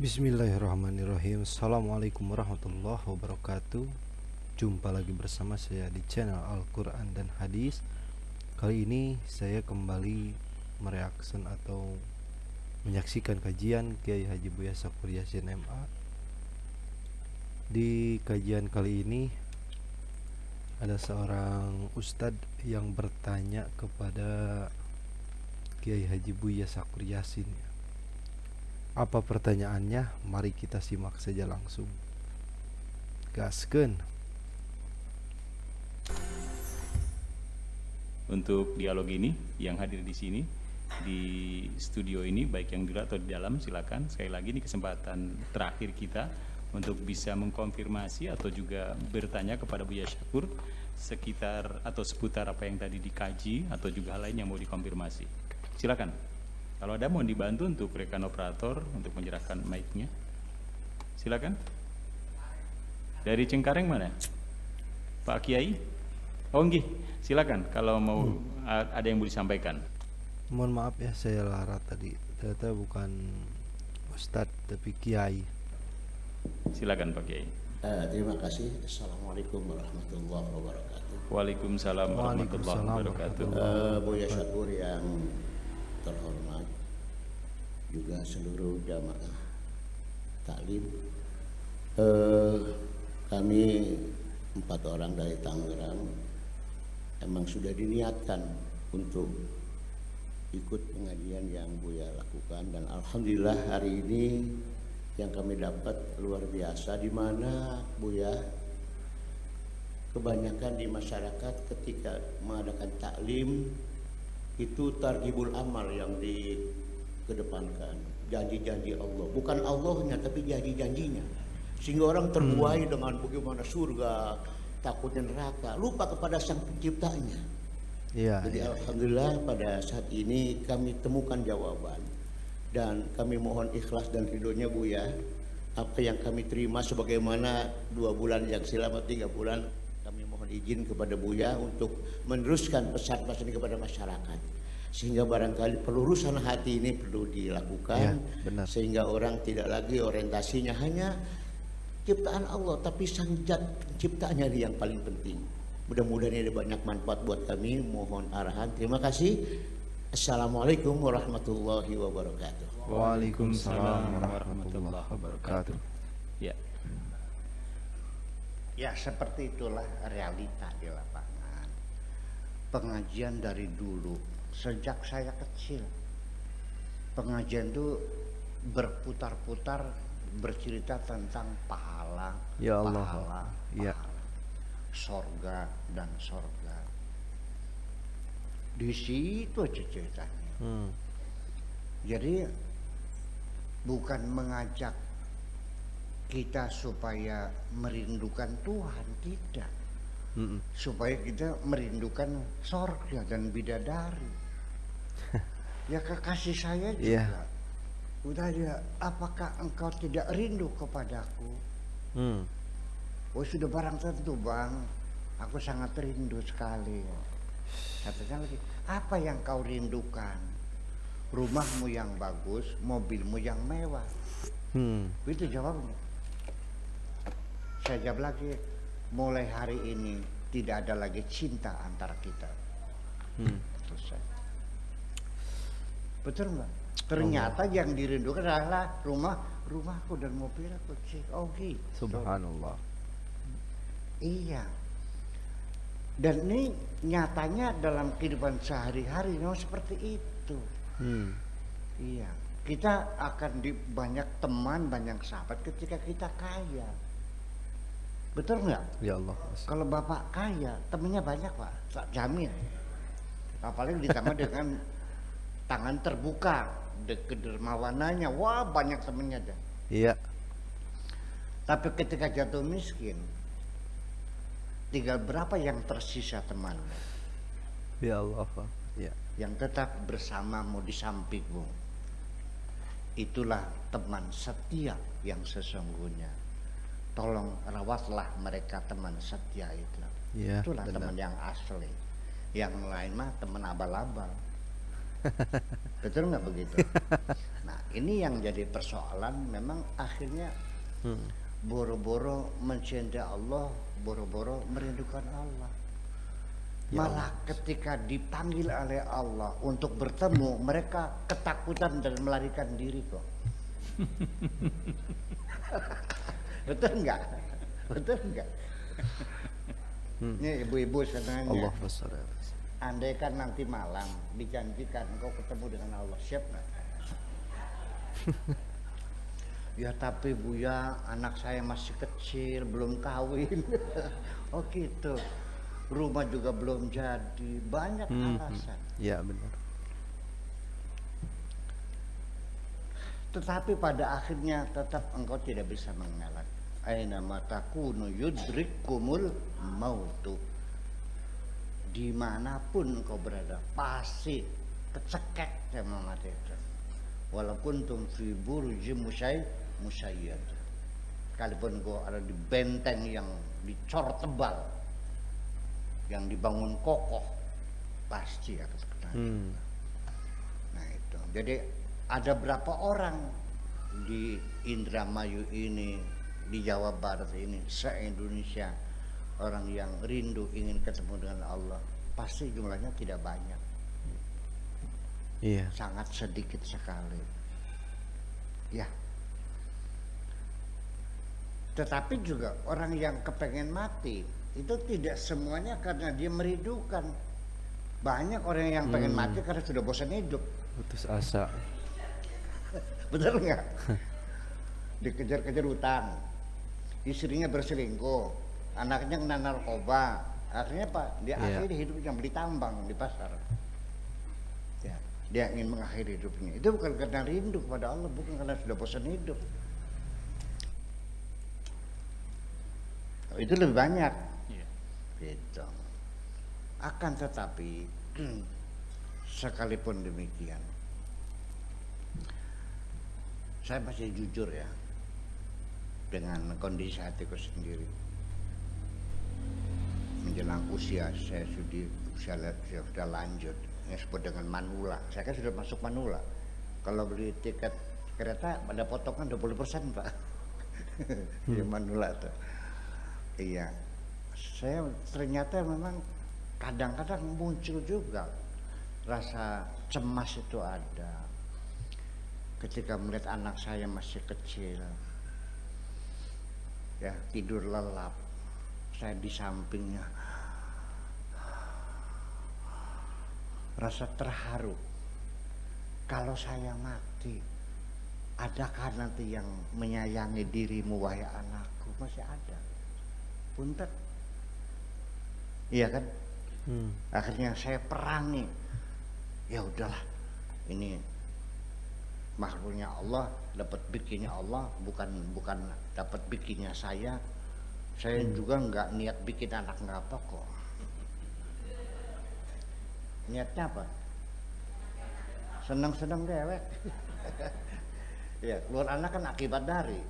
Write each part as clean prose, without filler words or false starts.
Bismillahirrahmanirrahim. Assalamualaikum warahmatullahi wabarakatuh. Jumpa lagi bersama saya di channel Al-Quran dan Hadis. Kali ini saya kembali mereaction atau menyaksikan kajian Kiai Haji Buya Sakur Yasin MA. Di kajian kali ini ada seorang ustadz yang bertanya kepada Kiai Haji Buya Sakur Yasin. Apa pertanyaannya? Mari kita simak saja langsung. Gaskeun. Untuk dialog ini yang hadir di sini di studio ini, baik yang di luar atau di dalam, silakan. Sekali lagi ini kesempatan terakhir kita untuk bisa mengkonfirmasi atau juga bertanya kepada Buya Syakur sekitar atau seputar apa yang tadi dikaji atau juga hal lain yang mau dikonfirmasi. Silakan. Kalau ada mohon dibantu untuk rekan operator untuk menyerahkan mic-nya. Silakan. Dari Cengkareng mana? Pak Kiai? Oh nggih, silakan kalau mau ada yang mau disampaikan. Mohon maaf ya, saya lara tadi. Ternyata bukan ustadz tapi kiai. Silakan Pak Kiai. Terima kasih. Assalamualaikum warahmatullahi wabarakatuh. Waalaikumsalam warahmatullahi wabarakatuh. Buya Syakur yang terhormat, juga seluruh jamaah taklim. Kami 4 orang dari Tangerang emang sudah diniatkan untuk ikut pengajian yang Buya lakukan, dan alhamdulillah hari ini yang kami dapat luar biasa, di mana Buya kebanyakan di masyarakat ketika mengadakan taklim itu targhibul amal yang dikedepankan, janji-janji Allah, bukan Allahnya tapi janji-janjinya, sehingga orang terbuai dengan bagaimana surga, takutnya neraka, lupa kepada sang penciptanya. Jadi alhamdulillah pada saat ini kami temukan jawaban, dan kami mohon ikhlas dan ridhonya Buya, apa yang kami terima sebagaimana 2 bulan yang silam, 3 bulan, kami mohon izin kepada Buya untuk meneruskan pesan-pesan ini kepada masyarakat, sehingga barangkali pelurusan hati ini perlu dilakukan, sehingga orang tidak lagi orientasinya hanya ciptaan Allah, tapi sang zat penciptanya yang paling penting. Mudah-mudahan ini banyak manfaat buat kami. Mohon arahan. Terima kasih. Assalamualaikum warahmatullahi wabarakatuh. Waalaikumsalam warahmatullahi wabarakatuh. Ya. Ya, seperti itulah realita di lapangan. Pengajian dari dulu, sejak saya kecil, pengajian itu berputar-putar bercerita tentang pahala, Ya Allah. pahala, Ya. sorga dan sorga. Di situ aja ceritanya. Jadi bukan mengajak kita supaya merindukan Tuhan, tidak. Supaya kita merindukan sorga dan bidadari. Ya, kekasih saya juga. Udah dia, apakah engkau tidak rindu kepadaku? Oh, sudah barang tentu Bang, aku sangat rindu sekali. Katanya lagi, apa yang kau rindukan? Rumahmu yang bagus, mobilmu yang mewah. Itu jawabnya. Saya jawab lagi, mulai hari ini tidak ada lagi cinta antara kita. Selesai. Betul nggak? Ternyata yang dirindukan adalah rumahku dan mobilku. Oh gitu. Subhanallah. Iya. Dan ini nyatanya dalam kehidupan sehari-hari memang seperti itu. Iya. Kita akan di banyak teman, banyak sahabat ketika kita kaya. Betul nggak? Ya Allah. Kalau bapak kaya, temennya banyak Pak, tak jamin. Apalagi ditambah dengan tangan terbuka, kedermawanannya, wah banyak temennya dah. Iya. Tapi ketika jatuh miskin, tinggal berapa yang tersisa teman? Ya Allah. Ya. Yang tetap bersamamu di sampingmu. Itulah teman setia yang sesungguhnya. Tolong rawatlah mereka teman setia itu. Ya, Itulah benar. teman yang asli. Yang lain mah teman abal-abal. Betul nggak begitu? Nah, ini yang jadi persoalan. Memang akhirnya boro-boro mencintai Allah, boro-boro merindukan Allah. Ya Malah ketika dipanggil oleh Allah untuk bertemu, mereka ketakutan dan melarikan diri kok. Betul nggak? Betul nggak? Ini ibu-ibu sebenarnya. Allah besar. Andai kan nanti malam dijanjikan kau ketemu dengan Allah, siap nggak? Ya tapi Buya, anak saya masih kecil, belum kawin. Oh gitu. Rumah juga belum jadi, banyak alasan. Ya benar. Tetapi pada akhirnya tetap engkau tidak bisa mengelak. Aina matakunu yudrikumul mautu. Dimanapun engkau berada, pasti kecekek sama mati itu. Walaupun fi burji musayyad. Sekalipun engkau ada di benteng yang dicor tebal, yang dibangun kokoh, pasti akan kena. Nah itu. Jadi ada berapa orang di Indramayu ini, di Jawa Barat ini, se-Indonesia, orang yang rindu ingin ketemu dengan Allah, pasti jumlahnya tidak banyak. Iya. Sangat sedikit sekali. Ya. Tetapi juga orang yang kepengen mati itu tidak semuanya karena dia merindukan. Banyak orang yang pengen mati karena sudah bosan hidup. Putus asa. Betul nggak? Dikejar-kejar utang, istrinya berselingkuh, anaknya kena narkoba, akhirnya Pak dia akhiri hidupnya beli tambang di pasar. Ya, dia ingin mengakhiri hidupnya. Itu bukan karena rindu kepada Allah, bukan karena sudah bosan hidup. Itu lebih banyak. Iya. Gitu. Akan tetapi sekalipun demikian, saya masih jujur ya dengan kondisi hatiku sendiri. Menjelang usia saya sudah lanjut, yang disebut dengan manula. Saya kan sudah masuk manula. Kalau beli tiket kereta ada potongan 20% Pak. Di manula tuh. Iya. Saya ternyata memang kadang-kadang muncul juga rasa cemas itu ada. Ketika melihat anak saya masih kecil, ya tidur lelap, saya di sampingnya, rasa terharu. Kalau saya mati, adakah nanti yang menyayangi dirimu wahai anakku? Masih ada. Punten. Iya kan? Akhirnya saya perangi. Ya udahlah, ini makhluknya Allah, dapat bikinnya Allah, bukan dapat bikinnya saya. Saya juga nggak niat bikin anak nggak apa kok. Niatnya apa? Senang-senang dewek. Ya keluar anak kan akibat dari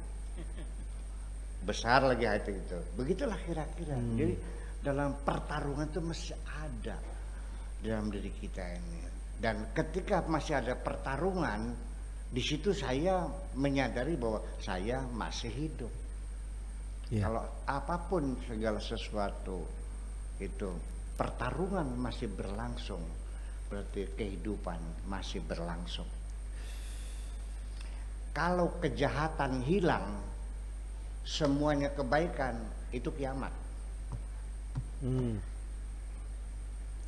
besar lagi hati itu. Begitulah kira-kira. Jadi dalam pertarungan itu masih ada dalam diri kita ini. Dan ketika masih ada pertarungan, di situ saya menyadari bahwa saya masih hidup. Iya. Kalau apapun segala sesuatu itu pertarungan masih berlangsung, berarti kehidupan masih berlangsung. Kalau kejahatan hilang, semuanya kebaikan, itu kiamat.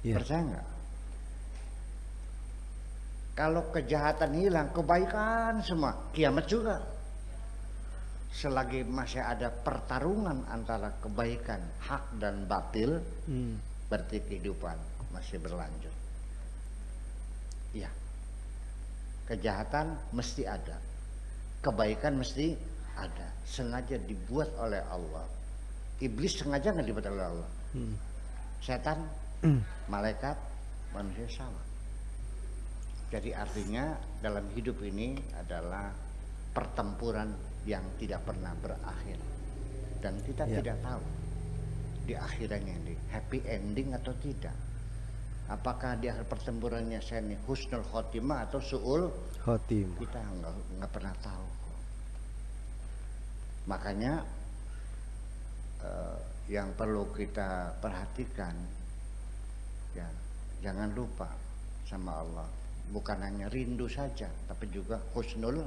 Iya. Percaya nggak? Kalau kejahatan hilang, kebaikan semua, kiamat juga. Selagi masih ada pertarungan antara kebaikan, hak dan batil, berarti kehidupan masih berlanjut. Ya, kejahatan mesti ada, kebaikan mesti ada. Sengaja dibuat oleh Allah. Iblis sengaja nggak dibuat oleh Allah. Setan, malaikat, manusia sama. Jadi artinya dalam hidup ini adalah pertempuran yang tidak pernah berakhir. Dan kita tidak tahu di akhirannya ini happy ending atau tidak. Apakah di akhir pertempurannya saya ini husnul khotimah atau su'ul? Khotim. Kita nggak pernah tahu. Makanya yang perlu kita perhatikan, ya, jangan lupa sama Allah. Bukan hanya rindu saja, tapi juga husnul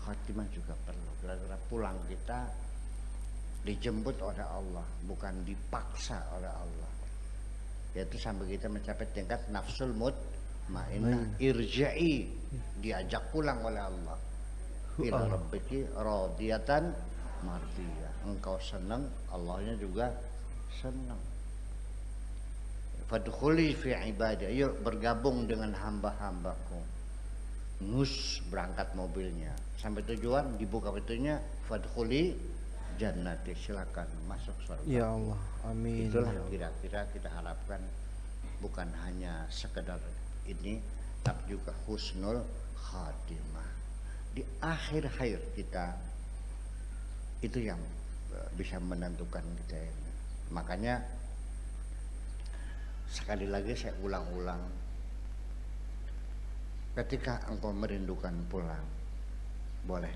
khotimah juga perlu. Kira-kira pulang kita dijemput oleh Allah, bukan dipaksa oleh Allah. Yaitu sampai kita mencapai tingkat nafsul mutmainnah, irja'i, diajak pulang oleh Allah. Ila rabbiki radiyatan mardiyah. Engkau senang, Allahnya juga senang. Fadkhuli fi ibadi, yuk bergabung dengan hamba-hambaku. Ngus berangkat mobilnya, sampai tujuan dibuka pintunya, fadkhuli jannati, silakan masuk surga. Ya Allah, amin. Itulah Ya Allah. kira-kira kita harapkan, bukan hanya sekedar ini, tapi juga husnul khatimah di akhir hayat kita. Itu yang bisa menentukan kita ini. Makanya sekali lagi saya ulang-ulang, ketika engkau merindukan pulang, boleh,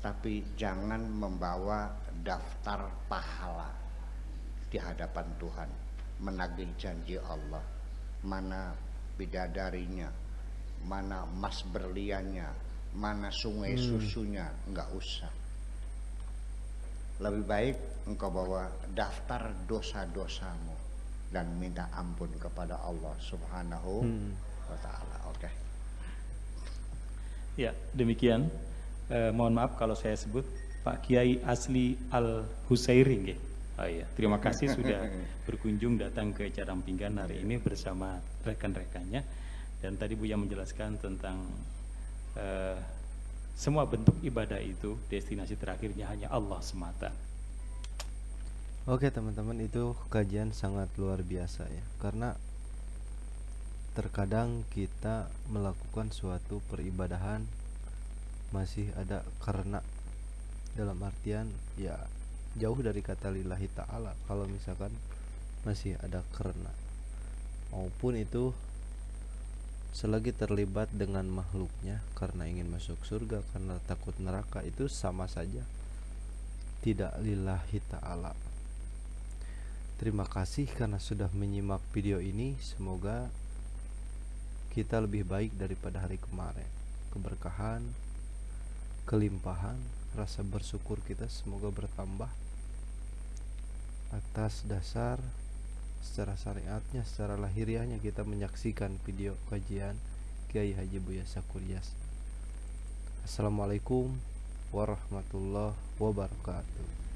tapi jangan membawa daftar pahala di hadapan Tuhan, menagih janji Allah, mana bidadarinya, mana emas berliannya, mana sungai susunya, enggak usah. Lebih baik engkau bawa daftar dosa-dosamu dan minta ampun kepada Allah Subhanahu wa ta'ala. Oke. Ya, demikian. Mohon maaf kalau saya sebut Pak Kiai Asli Al-Husairi nggih. Oh iya, terima kasih sudah berkunjung datang ke Carampinggan hari ini bersama rekan-rekannya. Dan tadi Buya menjelaskan tentang semua bentuk ibadah itu destinasi terakhirnya hanya Allah semata. Oke teman-teman, itu kajian sangat luar biasa ya. Karena terkadang kita melakukan suatu peribadahan masih ada karena, dalam artian ya jauh dari kata lillahi ta'ala. Kalau misalkan masih ada karena, maupun itu selagi terlibat dengan makhluknya karena ingin masuk surga, karena takut neraka, itu sama saja tidak lillahi ta'ala. Terima kasih karena sudah menyimak video ini. Semoga kita lebih baik daripada hari kemarin. Keberkahan, kelimpahan, rasa bersyukur kita semoga bertambah atas dasar secara syariatnya, secara lahiriahnya kita menyaksikan video kajian Kiai Haji Buya Sakuryas. Assalamualaikum warahmatullahi wabarakatuh.